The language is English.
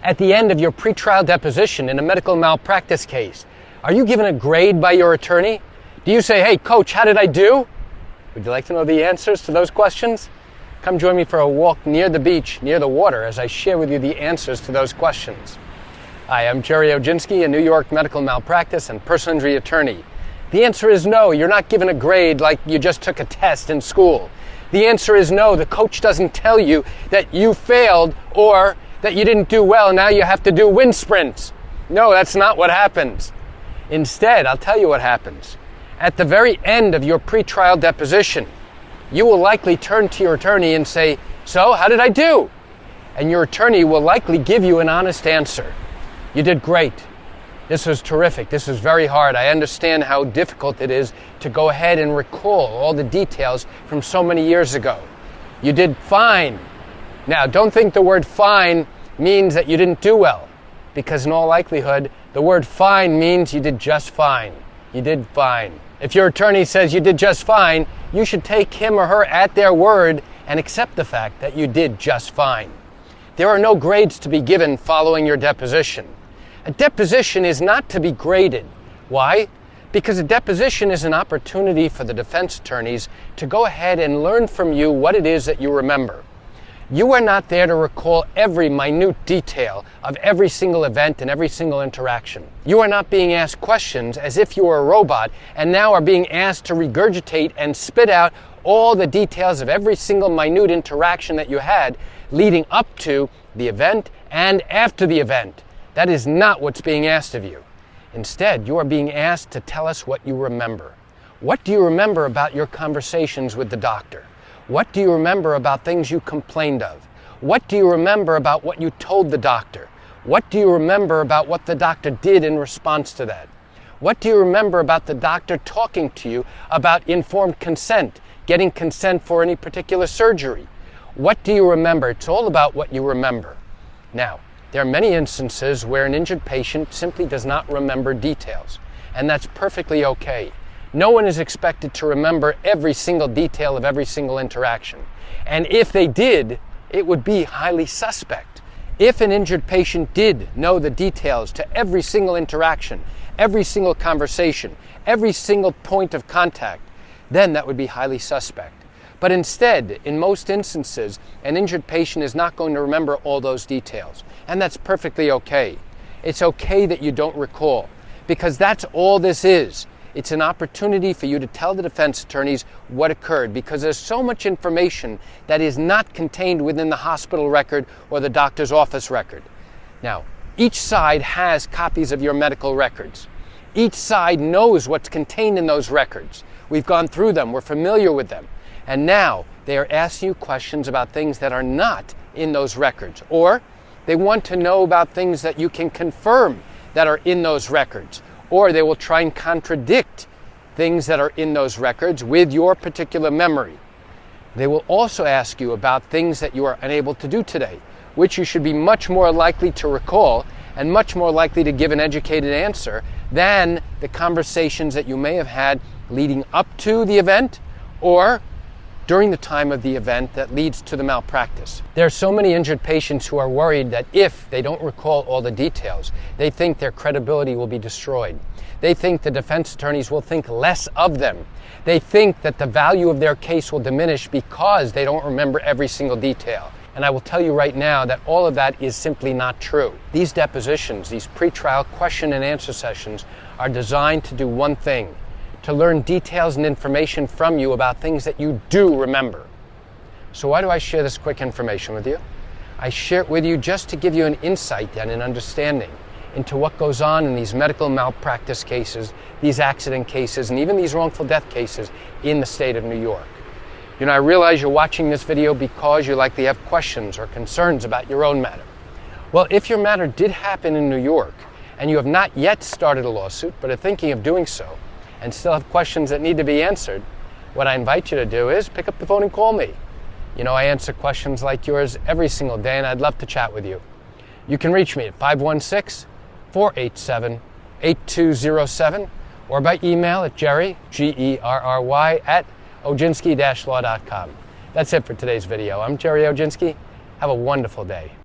At the end of your pretrial deposition in a medical malpractice case, are you given a grade by your attorney? Do you say, "Hey, coach, how did I do?" Would you like to know the answers to those questions? Come join me for a walk near the beach, near the water, as I share with you the answers to those questions. Hi, I'm Gerry Oginski, a New York medical malpractice and personal injury attorney. The answer is no, you're not given a grade like you just took a test in school. The answer is no, the coach doesn't tell you that you failed or that you didn't do well, now you have to do wind sprints. No, that's not what happens. Instead, I'll tell you what happens. At the very end of your pretrial deposition, you will likely turn to your attorney and say, "So, how did I do?" And your attorney will likely give you an honest answer. "You did great. This was terrific. This was very hard. I understand how difficult it is to go ahead and recall all the details from so many years ago. You did fine." Now, don't think the word fine means that you didn't do well, because in all likelihood, the word fine means you did just fine. You did fine. If your attorney says you did just fine, you should take him or her at their word and accept the fact that you did just fine. There are no grades to be given following your deposition. A deposition is not to be graded. Why? Because a deposition is an opportunity for the defense attorneys to go ahead and learn from you what it is that you remember. You are not there to recall every minute detail of every single event and every single interaction. You are not being asked questions as if you were a robot and now are being asked to regurgitate and spit out all the details of every single minute interaction that you had leading up to the event and after the event. That is not what's being asked of you. Instead, you are being asked to tell us what you remember. What do you remember about your conversations with the doctor? What do you remember about things you complained of? What do you remember about what you told the doctor? What do you remember about what the doctor did in response to that? What do you remember about the doctor talking to you about informed consent, getting consent for any particular surgery? What do you remember? It's all about what you remember. Now, there are many instances where an injured patient simply does not remember details, and that's perfectly okay. No one is expected to remember every single detail of every single interaction. And if they did, it would be highly suspect. If an injured patient did know the details to every single interaction, every single conversation, every single point of contact, then that would be highly suspect. But instead, in most instances, an injured patient is not going to remember all those details. And that's perfectly okay. It's okay that you don't recall, because that's all this is. It's an opportunity for you to tell the defense attorneys what occurred, because there's so much information that is not contained within the hospital record or the doctor's office record. Now, each side has copies of your medical records. Each side knows what's contained in those records. We've gone through them. We're familiar with them. And now they are asking you questions about things that are not in those records, or they want to know about things that you can confirm that are in those records. Or they will try and contradict things that are in those records with your particular memory. They will also ask you about things that you are unable to do today, which you should be much more likely to recall and much more likely to give an educated answer than the conversations that you may have had leading up to the event or during the time of the event that leads to the malpractice. There are so many injured patients who are worried that if they don't recall all the details, they think their credibility will be destroyed. They think the defense attorneys will think less of them. They think that the value of their case will diminish because they don't remember every single detail. And I will tell you right now that all of that is simply not true. These depositions, these pretrial question and answer sessions, are designed to do one thing: to learn details and information from you about things that you do remember. So why do I share this quick information with you? I share it with you just to give you an insight and an understanding into what goes on in these medical malpractice cases, these accident cases, and even these wrongful death cases in the state of New York. You know, I realize you're watching this video because you likely have questions or concerns about your own matter. Well, if your matter did happen in New York and you have not yet started a lawsuit but are thinking of doing so, and still have questions that need to be answered, what I invite you to do is pick up the phone and call me. You know, I answer questions like yours every single day, and I'd love to chat with you. You can reach me at 516-487-8207 or by email at Gerry, Gerry, at Oginski-law.com. That's it for today's video. I'm Gerry Oginski. Have a wonderful day.